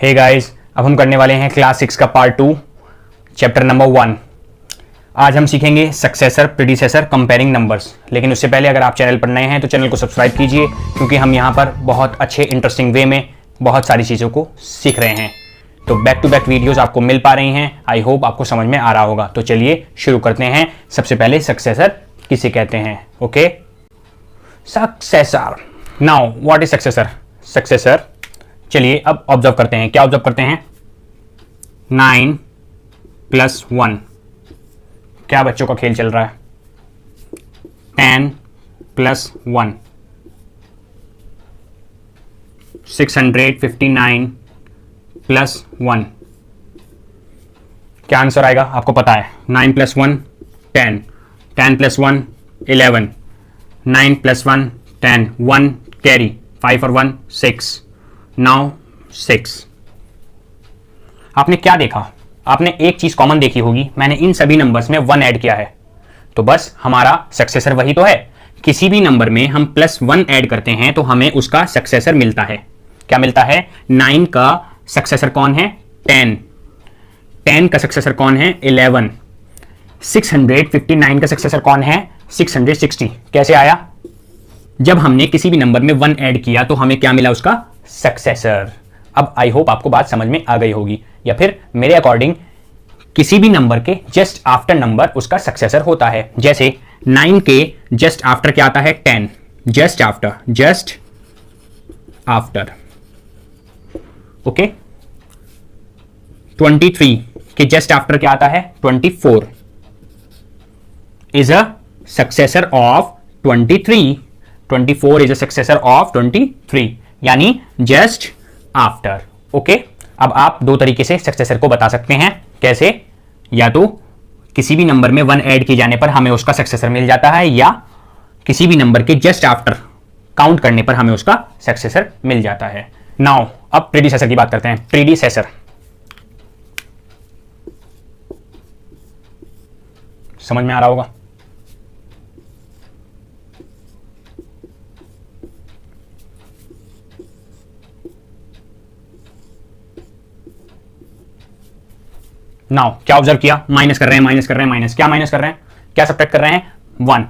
Hey guys, अब हम करने वाले हैं क्लास 6 का पार्ट 2 चैप्टर नंबर 1। आज हम सीखेंगे सक्सेसर, प्रीडिसेसर, कंपेयरिंग नंबर्स। लेकिन उससे पहले अगर आप चैनल पर नए हैं तो चैनल को सब्सक्राइब कीजिए, क्योंकि हम यहाँ पर बहुत अच्छे इंटरेस्टिंग वे में बहुत सारी चीज़ों को सीख रहे हैं। तो बैक टू बैक वीडियोस आपको मिल पा रही हैं। आई होप आपको समझ में आ रहा होगा। तो चलिए शुरू करते हैं। सबसे पहले सक्सेसर किसे कहते हैं? Okay, successor. Now what is successor? Successor, चलिए अब ऑब्जर्व करते हैं। क्या ऑब्जर्व करते हैं? 9 + 1। क्या बच्चों का खेल चल रहा है? 10 + 1, 659 + 1। क्या आंसर आएगा? आपको पता है 9 + 1 10, 10 + 1 11, 9 + 1 10, 1 कैरी, 5 और 1 6, नाउ 6। आपने क्या देखा? आपने एक चीज कॉमन देखी होगी, मैंने इन सभी नंबर्स में 1 ऐड किया है। तो बस हमारा सक्सेसर वही तो है। किसी भी नंबर में हम +1 ऐड करते हैं तो हमें उसका सक्सेसर मिलता है। क्या मिलता है? 9 का सक्सेसर कौन है? 10। 10 का सक्सेसर कौन है? 11। 659 का सक्सेसर कौन है? 660। कैसे आया? जब हमने किसी भी नंबर में 1 ऐड किया तो हमें क्या मिला? उसका सक्सेसर। अब आई होप आपको बात समझ में आ गई होगी, या फिर मेरे अकॉर्डिंग किसी भी नंबर के जस्ट आफ्टर नंबर उसका सक्सेसर होता है। जैसे 9 के जस्ट आफ्टर क्या आता है? 10। Just after okay. 23 के जस्ट आफ्टर क्या आता है? 24 is a successor of 23। 24 is a successor of 23, यानी जस्ट आफ्टर। ओके, अब आप दो तरीके से सक्सेसर को बता सकते हैं। कैसे? या तो किसी भी नंबर में 1 ऐड किए जाने पर हमें उसका सक्सेसर मिल जाता है, या किसी भी नंबर के जस्ट आफ्टर काउंट करने पर हमें उसका सक्सेसर मिल जाता है। नाउ अब प्रीडिसेसर की बात करते हैं। प्रीडिसेसर, समझ में आ रहा होगा? नाउ क्या ऑब्जर्व किया? माइनस कर रहे हैं, माइनस कर रहे हैं, माइनस। क्या माइनस कर रहे हैं? क्या सब्ट्रैक्ट कर रहे हैं? 1।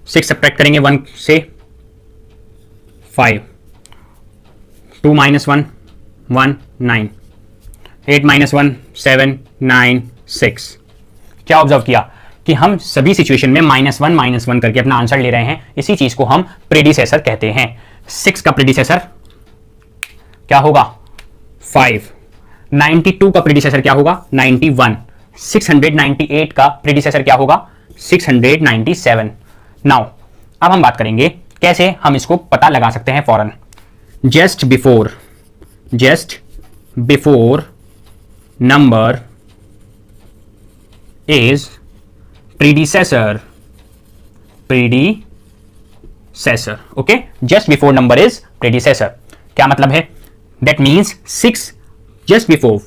6 सब्ट्रैक्ट करेंगे 1 से 5। 2 - 1 1 9, 8 - 1 7 9 6। क्या ऑब्जर्व किया कि हम सभी सिचुएशन में -1 करके अपना आंसर ले रहे हैं। इसी चीज को हम प्रीडिसेसर कहते हैं। 6 का प्रीडिसेसर क्या होगा? 5। 92 का प्रीडिसेसर क्या होगा? 91। 698 का प्रीडिसेसर क्या होगा? 697। नाउ अब हम बात करेंगे कैसे हम इसको पता लगा सकते हैं फौरन। Just before number is predecessor. Okay, just before number is predecessor. क्या मतलब है? दैट मीन्स 6 जस्ट बिफोर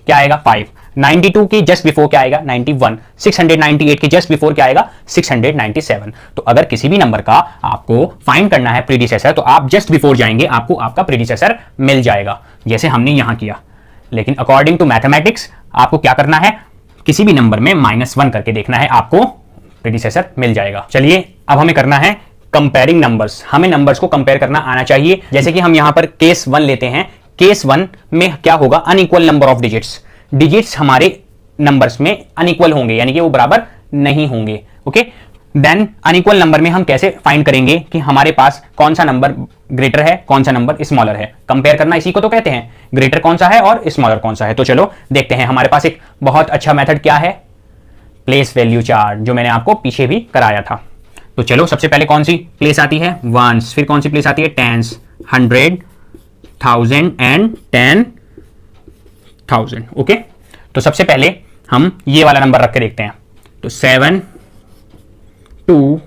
क्या आएगा? 5। 92 की जस्ट बिफोर क्या आएगा? 91। 698 की जस्ट बिफोर क्या आएगा? 697। तो अगर किसी भी नंबर का आपको फाइंड करना है प्रीडिसेसर, तो आप जस्ट बिफोर जाएंगे, आपको आपका प्रीडिसेसर मिल जाएगा, जैसे हमने यहां किया। लेकिन अकॉर्डिंग टू मैथमेटिक्स आपको क्या करना है? किसी भी नंबर में -1 करके देखना है, आपको प्रीडिसेसर मिल जाएगा। चलिए अब हमें करना है कंपेयरिंग नंबर्स। हमें नंबर्स को कंपेयर करना आना चाहिए। जैसे कि हम यहां पर केस 1 लेते हैं। केस 1 में क्या होगा? अनइक्वल नंबर ऑफ डिजिट्स हमारे नंबर्स में अनइक्वल होंगे, यानी कि वो बराबर नहीं होंगे। ओके, देन अनइक्वल नंबर में हम कैसे फाइंड करेंगे कि हमारे पास कौन सा नंबर ग्रेटर है, कौन सा नंबर स्मॉलर है? कंपेयर करना इसी को तो कहते हैं, ग्रेटर कौन सा है और स्मॉलर कौन सा है। तो चलो देखते हैं। हमारे पास एक बहुत अच्छा मेथड क्या है? प्लेस वैल्यू चार्ट, जो मैंने आपको पीछे भी कराया था। तो चलो सबसे पहले कौन सी प्लेस आती है? वंस। फिर कौन सी प्लेस आती है? Tense, 100, 1000 and 10,000। ओके, तो सबसे पहले हम ये वाला नंबर रख के देखते हैं। तो 7 2,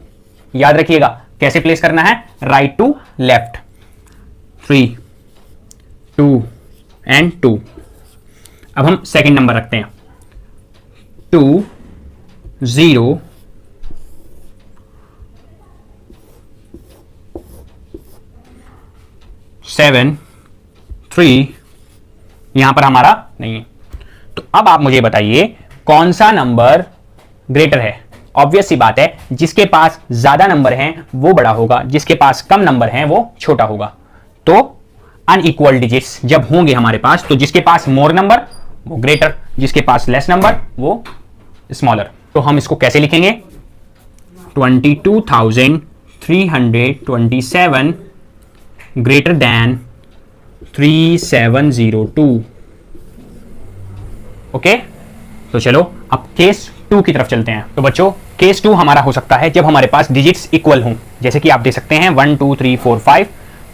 याद रखिएगा कैसे प्लेस करना है? Right to left. 3 2 एंड 2। अब हम सेकंड नंबर रखते हैं। 2 0 7 3 यहां पर हमारा नहीं है। तो अब आप मुझे बताइए कौन सा नंबर ग्रेटर है। ऑब्वियस सी बात है, जिसके पास ज्यादा नंबर हैं वो बड़ा होगा, जिसके पास कम नंबर हैं वो छोटा होगा। तो अनइक्वल डिजिट्स जब होंगे हमारे पास, तो जिसके पास मोर नंबर वो ग्रेटर, जिसके पास लेस नंबर वो स्मॉलर। तो हम इसको कैसे लिखेंगे? 22,327 ग्रेटर देन 3702। ओके, तो चलो अब केस 2 की तरफ चलते हैं। तो बच्चों केस 2 हमारा हो सकता है जब हमारे पास डिजिट्स इक्वल हों, जैसे कि आप देख सकते हैं 1 2 3 4 5,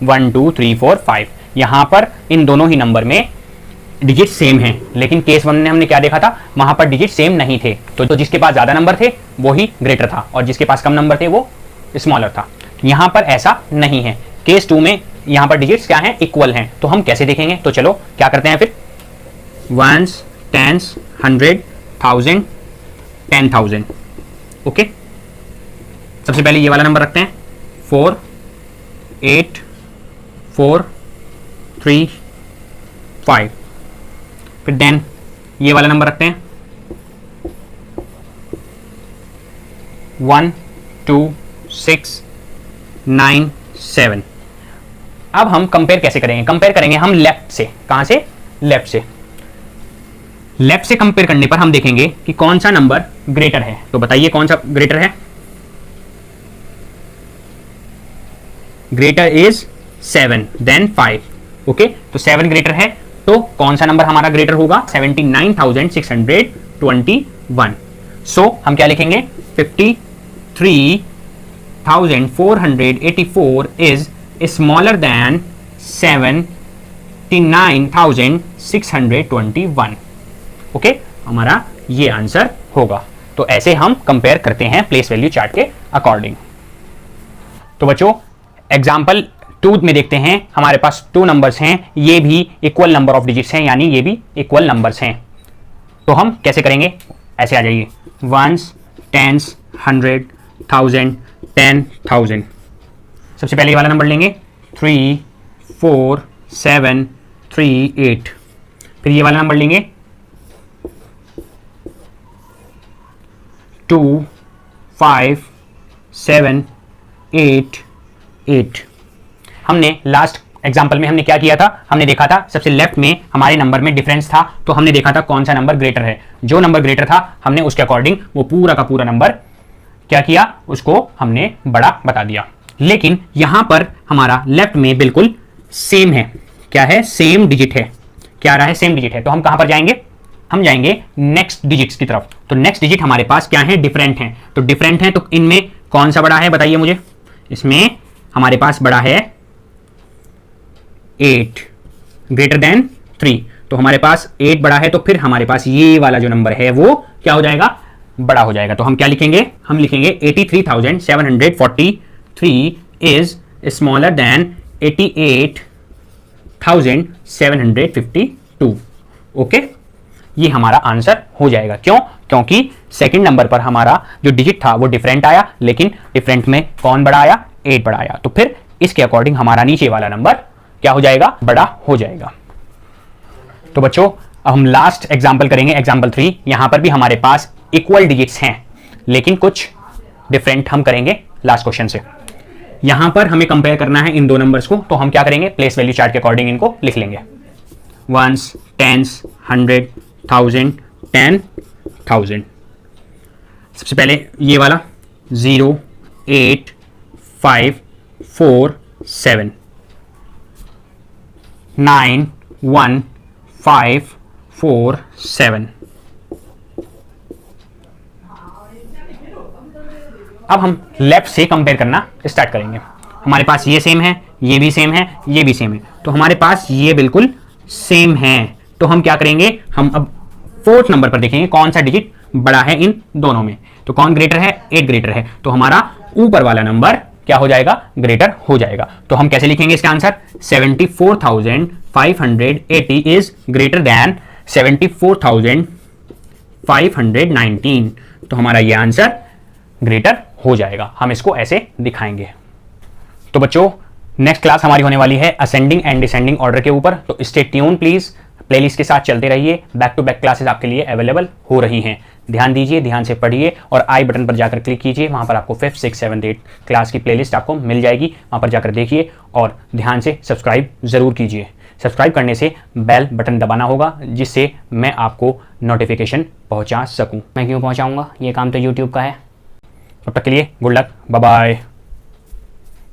1 2 3 4 5। यहां पर इन दोनों ही नंबर में डिजिट सेम हैं, लेकिन केस 1 में हमने क्या देखा था, वहां पर डिजिट सेम नहीं थे। तो जिसके पास ज्यादा नंबर थे वो ही ग्रेटर था और जिसके पास कम नंबर थे वो स्मॉलर था। यहां पर ऐसा नहीं है। केस 2 में यहां पर डिजिट्स क्या हैं, इक्वल हैं। तो हम कैसे देखेंगे? तो चलो क्या करते हैं फिर, वंस, टेंस, 100, 1000, 10,000। ओके, सबसे पहले ये वाला नंबर रखते हैं 4 8 4 3 5। फिर देन ये वाला नंबर रखते हैं 1 2 6 9 7। अब हम कंपेयर कैसे करेंगे? कंपेयर करेंगे हम लेफ्ट से। कहां से? लेफ्ट से। लेफ्ट से कंपेयर करने पर हम देखेंगे कि कौन सा नंबर ग्रेटर है। तो बताइए कौन सा ग्रेटर है? Greater is 7 then 5। ओके, तो 7 ग्रेटर है, तो कौन सा नंबर हमारा ग्रेटर होगा? 79,621। सो हम क्या लिखेंगे? 53,484 इज स्मॉलर देन 79,621। ओके, हमारा ये आंसर होगा। तो ऐसे हम कंपेयर करते हैं प्लेस वैल्यू चार्ट के अकॉर्डिंग। तो बच्चों एग्जांपल 2 में देखते हैं, हमारे पास 2 नंबर्स हैं, ये भी इक्वल नंबर ऑफ डिजिट्स हैं, यानी ये भी इक्वल नंबर्स हैं। तो हम कैसे करेंगे? ऐसे आ जाइए, वंस, टेंस, 100, 1000, 10,000। सबसे पहले ये वाला नंबर लेंगे 3 4 7 3 8। फिर ये वाला नंबर लेंगे 2 5 7 8 8। हमने लास्ट एग्जांपल में हमने क्या किया था? हमने देखा था सबसे लेफ्ट में हमारे नंबर में डिफरेंस था, तो हमने देखा था कौन सा नंबर ग्रेटर है। जो नंबर ग्रेटर था हमने उसके अकॉर्डिंग वो पूरा का पूरा नंबर क्या किया, उसको हमने बड़ा बता दिया। लेकिन यहां पर हमारा लेफ्ट में बिल्कुल सेम है। क्या है? सेम डिजिट है। क्या आ रहा है? सेम डिजिट है। तो हम कहां पर जाएंगे? हम जाएंगे नेक्स्ट डिजिट्स की तरफ। तो नेक्स्ट डिजिट हमारे पास क्या है? डिफरेंट है। तो डिफरेंट है, तो इनमें कौन सा बड़ा है बताइए मुझे? इसमें हमारे पास बड़ा है 8 ग्रेटर देन 3। तो हमारे पास 8 बड़ा है, तो फिर हमारे पास ये वाला जो नंबर है वो क्या हो जाएगा? बड़ा हो जाएगा। तो हम क्या लिखेंगे? हम लिखेंगे 83,743 इज स्मॉलर देन 88,752। ओके, ये हमारा आंसर हो जाएगा। क्यों? क्योंकि सेकंड नंबर पर हमारा जो डिजिट था वो डिफरेंट आया, लेकिन डिफरेंट में कौन बड़ा आया? 8 बड़ा आया। तो फिर इसके अकॉर्डिंग हमारा नीचे वाला नंबर क्या हो जाएगा? बड़ा हो जाएगा। तो बच्चों अब हम लास्ट एग्जांपल करेंगे, एग्जांपल 3। यहां पर भी हमारे पास इक्वल डिजिट्स हैं, लेकिन कुछ डिफरेंट हम करेंगे लास्ट क्वेश्चन से। यहां पर हमें कंपेयर करना है इन दो नंबर्स को, तो हम क्या करेंगे? प्लेस वैल्यू चार्ट के अकॉर्डिंग इनको लिख लेंगे। Ones, tens, 100, 1000, 10,000। सबसे पहले ये वाला 0 8 5 4 7 9 1 5 4 7। अब हम लेफ्ट से कंपेयर करना स्टार्ट करेंगे। हमारे पास ये सेम है, ये भी सेम है, ये भी सेम है, तो हमारे पास ये बिल्कुल सेम है। तो हम क्या करेंगे? हम अब 4th नंबर पर देखेंगे कौन सा डिजिट बड़ा है इन दोनों में। तो कौन ग्रेटर है? 8 ग्रेटर है, तो हमारा ऊपर वाला नंबर क्या हो जाएगा? ग्रेटर हो जाएगा। तो हम कैसे लिखेंगे इसका आंसर? 74,580 is greater than 74,519। तो हमारा ये आंसर ग्रेटर हो जाएगा। हम इसको ऐसे दिखाएंगे। तो बच्चों नेक्स्ट क्लास हमारी होने वाली है असेंडिंग एंड डिसेंडिंग ऑर्डर के ऊपर, तो स्टे ट्यून प्लीज। प्लेलिस्ट के साथ चलते रहिए, बैक टू बैक क्लासेस आपके लिए अवेलेबल हो रही हैं। ध्यान दीजिए, ध्यान से पढ़िए और आई बटन पर जाकर क्लिक कीजिए, वहां पर आपको 5th 6th 7th 8th class की प्लेलिस्ट आपको मिल जाएगी। वहां पर जाकर देखिए और ध्यान से सब्सक्राइब जरूर कीजिए। सब्सक्राइब करने से बेल बटन दबाना होगा, जिससे मैं आपको नोटिफिकेशन पहुंचा सकूं। मैं क्यों पहुंचाऊंगा, ये काम तो यूट्यूब का है। तब तक के लिए गुड लक, बाय बाय।